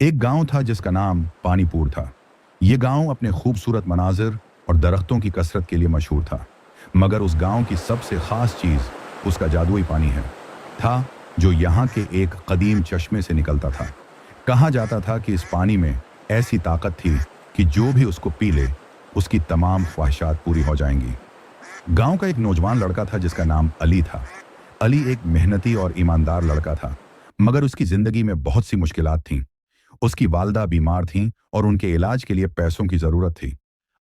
एक गांव था जिसका नाम पानीपुर था। ये गांव अपने खूबसूरत मनाजिर और दरख्तों की कसरत के लिए मशहूर था। मगर उस गांव की सबसे खास चीज उसका जादुई पानी है था, जो यहाँ के एक कदीम चश्मे से निकलता था। कहा जाता था कि इस पानी में ऐसी ताकत थी कि जो भी उसको पी ले उसकी तमाम ख्वाहिशात पूरी हो जाएंगी। गांव का एक नौजवान लड़का था जिसका नाम अली था। अली एक मेहनती और ईमानदार लड़का था, मगर उसकी जिंदगी में बहुत सी मुश्किलात थीं। उसकी वालदा बीमार थीं और उनके इलाज के लिए पैसों की जरूरत थी।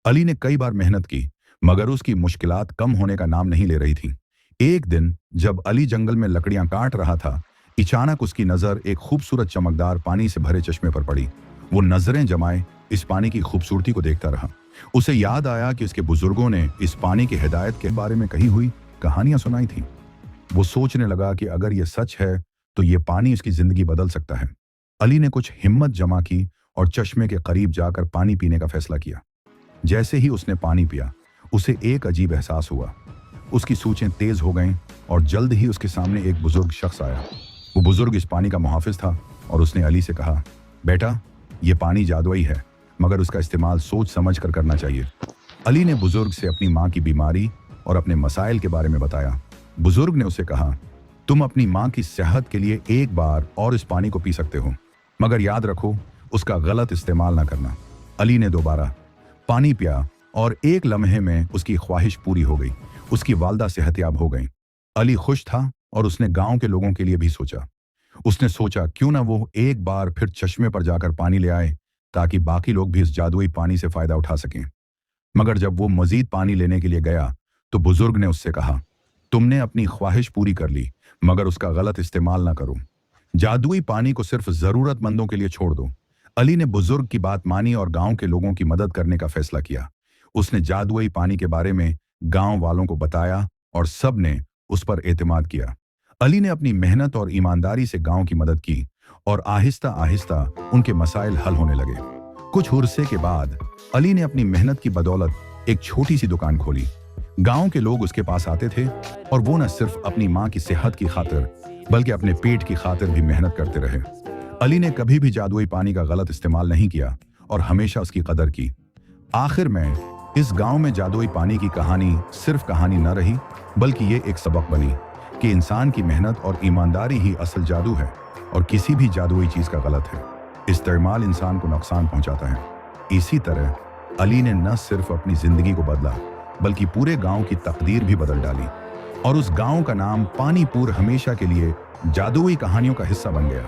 अली ने कई बार मेहनत की, मगर उसकी मुश्किलात कम होने का नाम नहीं ले रही थीं। एक दिन जब अली जंगल में लकड़ियां काट रहा था, अचानक उसकी नजर एक खूबसूरत चमकदार पानी से भरे चश्मे पर पड़ी। वो नजरें जमाए इस पानी की खूबसूरती को देखता रहा। उसे याद आया कि उसके बुजुर्गों ने इस पानी की हिदायत के बारे में कही हुई कहानियां सुनाई थीं। वो सोचने लगा कि अगर ये सच है तो ये पानी उसकी जिंदगी बदल सकता है। अली ने कुछ हिम्मत जमा की और चश्मे के करीब जाकर पानी पीने का फैसला किया। जैसे ही उसने पानी पिया, उसे एक अजीब एहसास हुआ। उसकी सूचें तेज हो गईं और जल्द ही उसके सामने एक बुजुर्ग शख्स आया। वो बुजुर्ग इस पानी का मुहाफिज था और उसने अली से कहा, बेटा, ये पानी जादुई है, मगर उसका इस्तेमाल सोच समझ कर करना चाहिए। अली ने बुजुर्ग से अपनी माँ की बीमारी और अपने मसाइल के बारे में बताया। बुजुर्ग ने उसे कहा, तुम अपनी माँ की सेहत के लिए एक बार और इस पानी को पी सकते हो, मगर याद रखो उसका गलत इस्तेमाल ना करना। अली ने दोबारा पानी पिया और एक लम्हे में उसकी ख्वाहिश पूरी हो गई। उसकी वालदा सेहतयाब हो गई। अली खुश था और उसने गांव के लोगों के लिए भी सोचा। उसने सोचा क्यों ना वो एक बार फिर चश्मे पर जाकर पानी ले आए, ताकि बाकी लोग भी इस जादुई पानी से फायदा उठा सकें। मगर जब वो मजीद पानी लेने के लिए गया तो बुजुर्ग ने उससे कहा, तुमने अपनी ख्वाहिश पूरी कर ली, मगर उसका गलत इस्तेमाल ना करो। जादुई पानी को सिर्फ जरूरतमंदों के लिए छोड़ दो। अली ने बुजुर्ग की बात मानी और गांव के लोगों की मदद करने का फैसला किया। उसने जादुई पानी के बारे में गांव वालों को बताया और सब ने उस पर एतमाद किया। अली ने अपनी मेहनत और ईमानदारी से गांव की मदद की और आहिस्ता आहिस्ता उनके मसाइल हल होने लगे। कुछ अरसे के बाद अली ने अपनी मेहनत की बदौलत एक छोटी सी दुकान खोली। गांव के लोग उसके पास आते थे और वो न सिर्फ अपनी माँ की सेहत की खातिर बल्कि अपने पेट की खातिर भी मेहनत करते रहे। अली ने कभी भी जादुई पानी का गलत इस्तेमाल नहीं किया और हमेशा उसकी कदर की। आखिर में इस गांव में जादुई पानी की कहानी सिर्फ कहानी न रही, बल्कि ये एक सबक बनी कि इंसान की मेहनत और ईमानदारी ही असल जादू है और किसी भी जादुई चीज का गलत है इस्तेमाल इंसान को नुकसान पहुंचाता है। इसी तरह अली ने न सिर्फ अपनी जिंदगी को बदला, बल्कि पूरे गांव की तकदीर भी बदल डाली और उस गांव का नाम पानीपुर हमेशा के लिए जादुई कहानियों का हिस्सा बन गया।